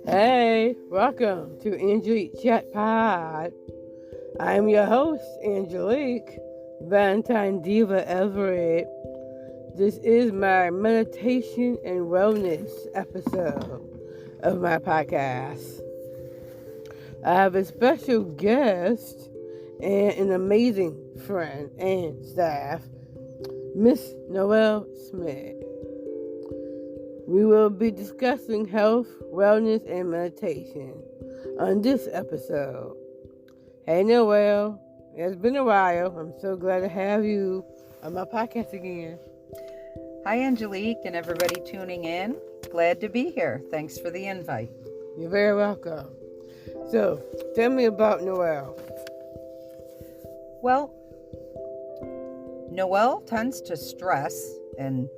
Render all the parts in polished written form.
Hey, welcome to Angelique Chat Pod. I'm your host, Angelique, Valentine Diva Everett. This is my meditation and wellness episode of my podcast. I have a special guest and an amazing friend and staff, Miss Noel Schmitt. We will be discussing health, wellness, and meditation on this episode. Hey Noel, it's been a while. I'm so glad to have you on my podcast again. Hi Angelique and everybody tuning in. Glad to be here. Thanks for the invite. You're very welcome. So, tell me about Noel. Well, Noel tends to stress and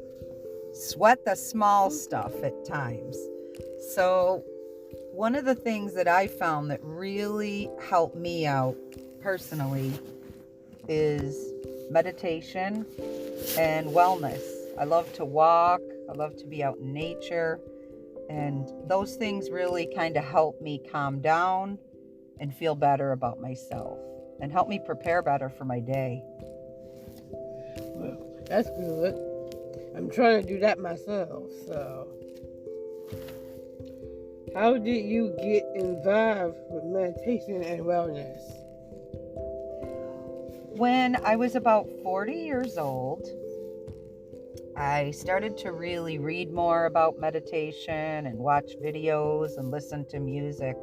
sweat the small stuff at times. So one of the things that I found that really helped me out personally is meditation and wellness. I love to walk. I love to be out in nature. And those things really kind of help me calm down and feel better about myself and help me prepare better for my day. Well, that's good. I'm trying to do that myself, so. How did you get involved with meditation and wellness? When I was about 40 years old, I started to really read more about meditation and watch videos and listen to music.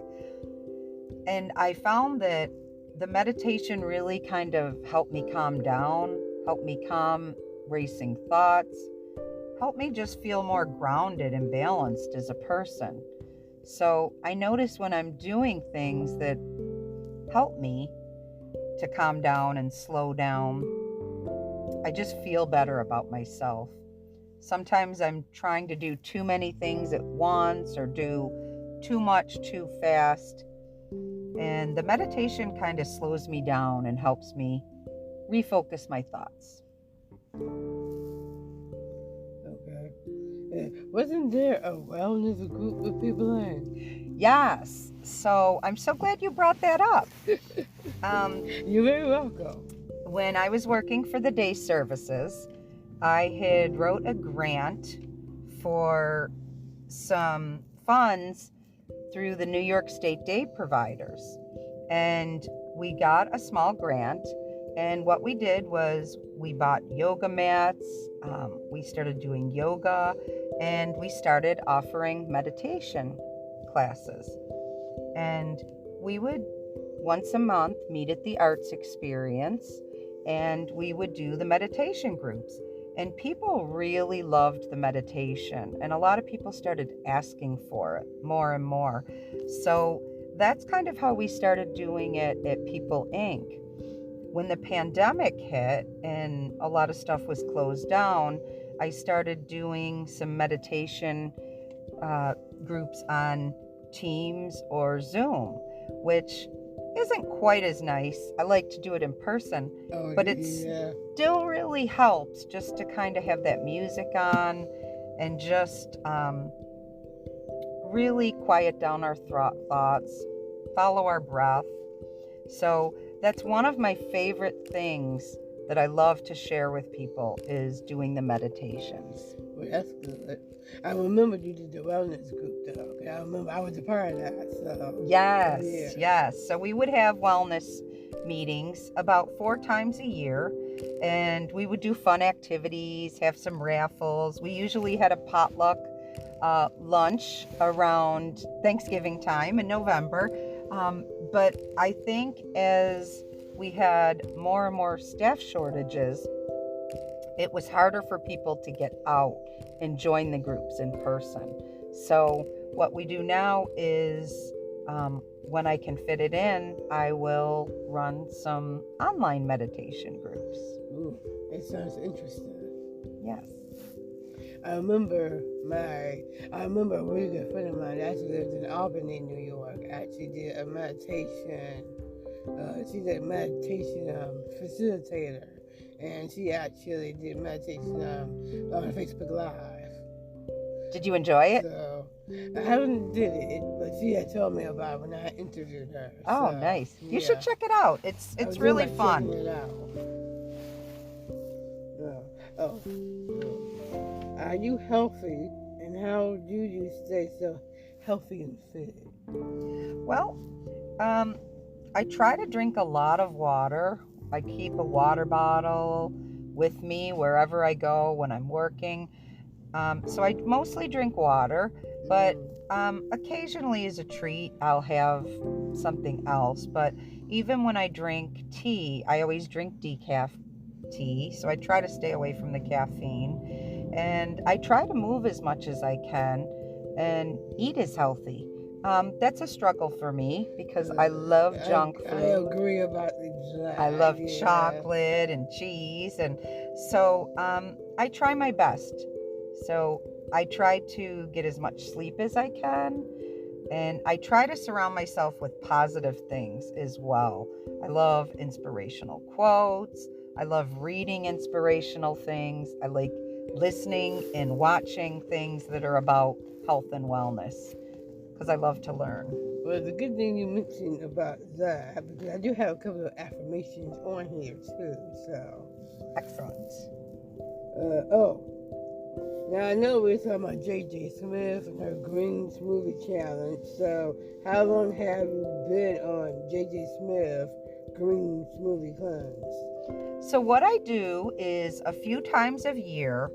And I found that the meditation really kind of helped me calm down, helped me calm racing thoughts, helped me just feel more grounded and balanced as a person. So I notice when I'm doing things that help me to calm down and slow down, I just feel better about myself. Sometimes I'm trying to do too many things at once or do too much too fast. And the meditation kind of slows me down and helps me refocus my thoughts. Okay. Wasn't there a wellness group with people in? Yes. So I'm so glad you brought that up. You're very welcome. When I was working for the day services, I had wrote a grant for some funds through the New York State Day providers. And we got a small grant. And what we did was we bought yoga mats, we started doing yoga, and we started offering meditation classes. And we would once a month meet at the Arts Experience, and we would do the meditation groups. And people really loved the meditation, and a lot of people started asking for it more and more. So that's kind of how we started doing it at People Inc. When the pandemic hit and a lot of stuff was closed down, I started doing some meditation groups on Teams or Zoom, which isn't quite as nice. I like to do it in person, but it still really helps just to kind of have that music on and just really quiet down our thoughts, follow our breath. So that's one of my favorite things that I love to share with people is doing the meditations. Well, that's good. I remember you did the wellness group, though. Okay? I remember I was a part of that. So Yes. So we would have wellness meetings about 4 times a year, and we would do fun activities, have some raffles. We usually had a potluck lunch around Thanksgiving time in November. But I think as we had more and more staff shortages, it was harder for people to get out and join the groups in person. So what we do now is when I can fit it in, I will run some online meditation groups. Ooh, it sounds interesting. Yes. I remember a really good friend of mine that actually lives in Albany, New York, actually did a meditation. She's a meditation facilitator. and she actually did meditation on Facebook Live. Did you enjoy it? So I haven't did it, but she had told me about it when I interviewed her. Oh, so, nice. Yeah. You should check it out. It's really fun. Checking it out. Are you healthy, and how do you stay so healthy and fit? Well, I try to drink a lot of water. I keep a water bottle with me wherever I go when I'm working. So I mostly drink water, but occasionally as a treat, I'll have something else. But even when I drink tea, I always drink decaf tea. So I try to stay away from the caffeine. And I try to move as much as I can and eat as healthy. That's a struggle for me because I love junk food. I agree about that. I love chocolate and cheese. And so I try my best. So I try to get as much sleep as I can. And I try to surround myself with positive things as well. I love inspirational quotes. I love reading inspirational things. I like listening and watching things that are about health and wellness because I love to learn. Well, the good thing you mentioned about that, because I do have a couple of affirmations on here too, so. Excellent. Now I know we're talking about J.J. Smith and her green smoothie challenge, so how long have you been on J.J. Smith green smoothie cleanse? So what I do is a few times a year,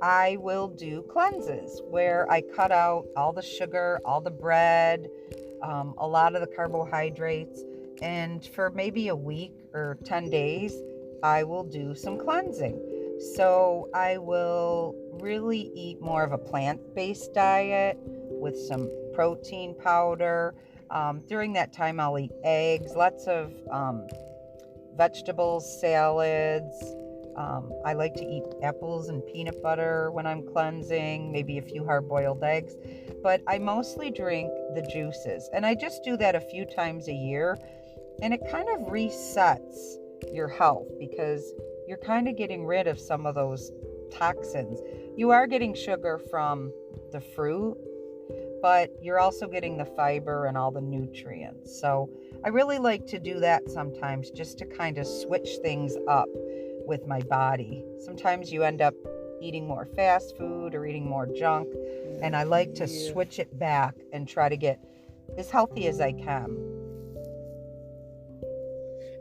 I will do cleanses where I cut out all the sugar, all the bread, a lot of the carbohydrates, and for maybe a week or 10 days, I will do some cleansing. So I will really eat more of a plant-based diet with some protein powder. During that time, I'll eat eggs, lots of vegetables, salads. I like to eat apples and peanut butter when I'm cleansing, maybe a few hard-boiled eggs. But I mostly drink the juices. And I just do that a few times a year. And it kind of resets your health because you're kind of getting rid of some of those toxins. You are getting sugar from the fruit, but you're also getting the fiber and all the nutrients. So I really like to do that sometimes just to kind of switch things up with my body. Sometimes you end up eating more fast food or eating more junk, and I like to switch it back and try to get as healthy as I can.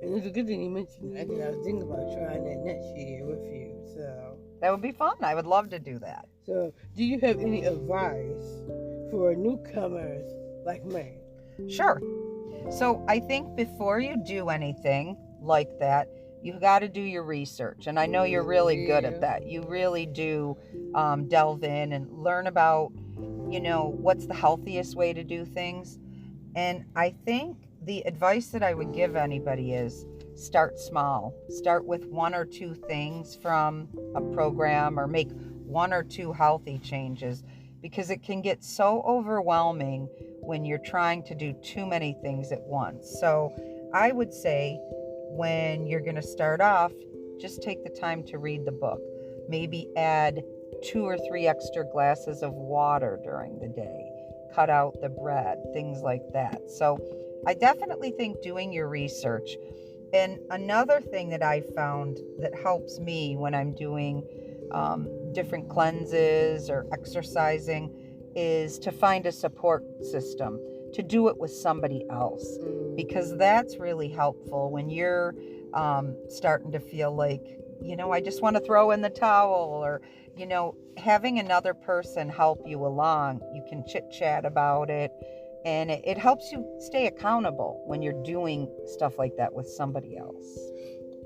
And it's a good thing you mentioned that, because I was thinking about trying that next year with you. So that would be fun. I would love to do that. So, do you have any advice for newcomers like me? Sure. So I think before you do anything like that, you got to do your research. And I know you're really good at that. You really do delve in and learn about, what's the healthiest way to do things. And I think the advice that I would give anybody is start small. Start with one or two things from a program, or make one or two healthy changes, because it can get so overwhelming when you're trying to do too many things at once. So I would say when you're going to start off, just take the time to read the book. Maybe add 2 or 3 extra glasses of water during the day. Cut out the bread, things like that. So I definitely think doing your research. And another thing that I found that helps me when I'm doing different cleanses or exercising is to find a support system, to do it with somebody else, because that's really helpful when you're starting to feel like, I just want to throw in the towel, or, having another person help you along. You can chit-chat about it, and it helps you stay accountable when you're doing stuff like that with somebody else.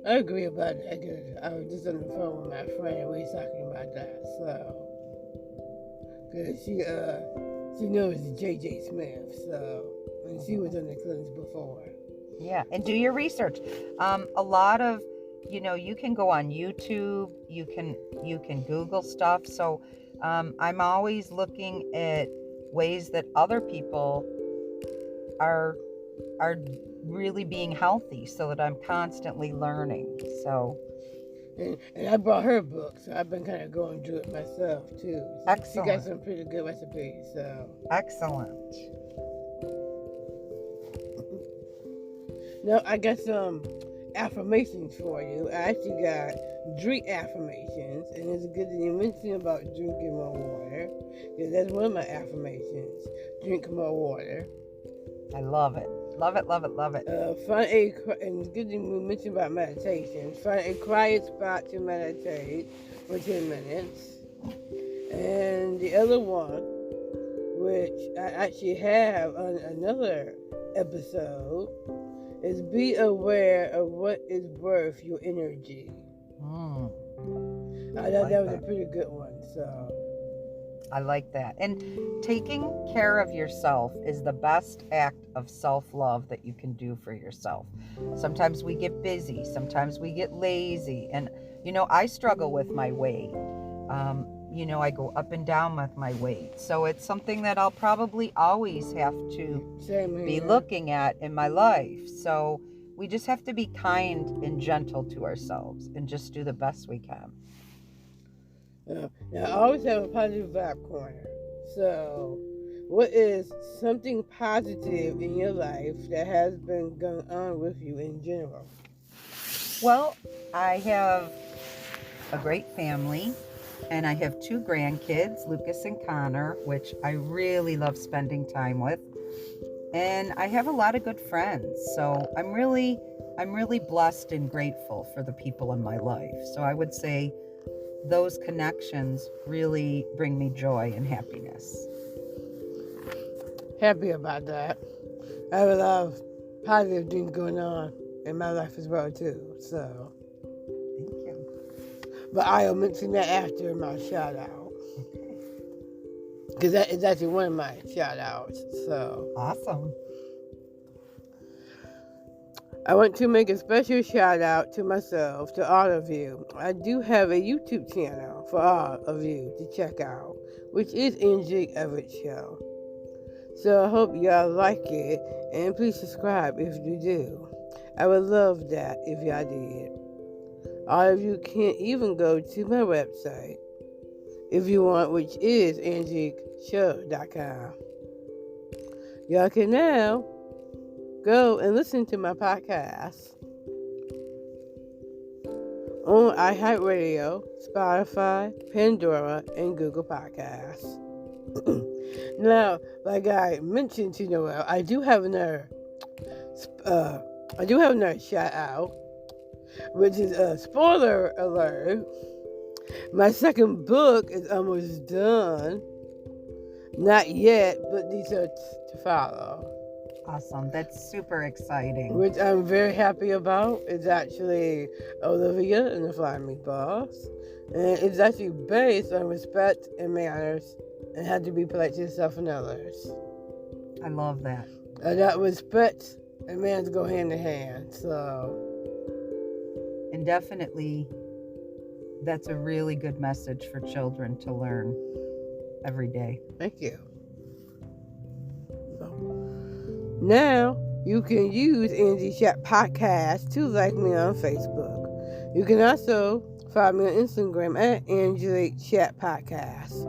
I agree about that, because I was just on the phone with my friend and we were talking about that, so, because she knows J.J. Smith, so, and she was on the cleanse before. Yeah, and do your research. A lot of, you can go on YouTube, you can Google stuff. So I'm always looking at ways that other people are really being healthy, so that I'm constantly learning. So And I brought her book, so I've been kind of going through it myself too. She got Excellent. some pretty good recipes. So Excellent. now I got some affirmations for you. I actually got 3 affirmations, and it's good that you mentioned about drinking more water, because that's one of my affirmations. Drink more water. I love it. Love it, love it, love it. And it's good that you mentioned about meditation. Find a quiet spot to meditate for 10 minutes. And the other one, which I actually have on another episode, is be aware of what is worth your energy. I thought that was a pretty good one. So I like that. And taking care of yourself is the best act of self-love that you can do for yourself. Sometimes we get busy. Sometimes we get lazy. And, I struggle with my weight. I go up and down with my weight. So it's something that I'll probably always have to be looking at in my life. So we just have to be kind and gentle to ourselves and just do the best we can. Now, I always have a positive vibe corner. So, what is something positive in your life that has been going on with you in general? Well, I have a great family, and I have 2 grandkids, Lucas and Connor, which I really love spending time with. And I have a lot of good friends. So I'm really blessed and grateful for the people in my life. So I would say those connections really bring me joy and happiness. Happy about that. I have a lot of positive things going on in my life as well too. So Thank you. But I'll mention that after my shout out. Because that is actually one of my shout outs. So Awesome. I want to make a special shout out to myself, to all of you. I do have a YouTube channel for all of you to check out, which is Angelique Everett Show. So I hope y'all like it, and please subscribe if you do. I would love that if y'all did. All of you can even go to my website if you want, which is angeliqueshow.com. Y'all can now go and listen to my podcast on iHeartRadio, Spotify, Pandora, and Google Podcasts. Now, like I mentioned to Noel, I do have another shout out, which is a spoiler alert. My second book is almost done. Not yet, but these are to follow. Awesome. That's super exciting. Which I'm very happy about. It's actually Olivia and the Flying Meatballs. And it's actually based on respect and manners and how to be polite to yourself and others. I love that. And that respect and manners go hand in hand. And definitely, that's a really good message for children to learn every day. Thank you. Now, you can use Angie Chat Podcast to like me on Facebook. You can also find me on Instagram at Angelique Chat Podcast.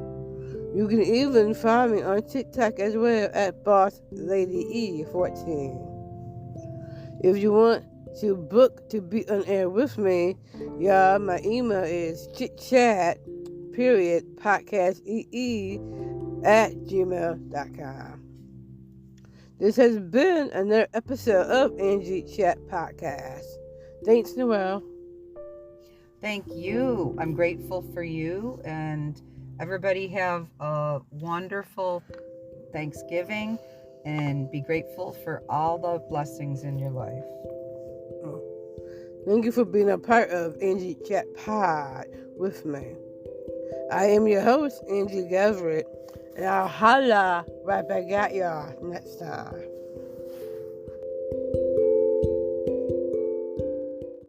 You can even find me on TikTok as well at Boss Lady E14. If you want to book to be on air with me, y'all, my email is chitchat.podcastee@gmail.com. This has been another episode of Angie Chat Podcast. Thanks, Noel. Thank you. I'm grateful for you, and everybody have a wonderful Thanksgiving, and be grateful for all the blessings in your life. Thank you for being a part of Angie Chat Pod with me. I am your host, Angie Everett, and I'll holla right back at y'all next time.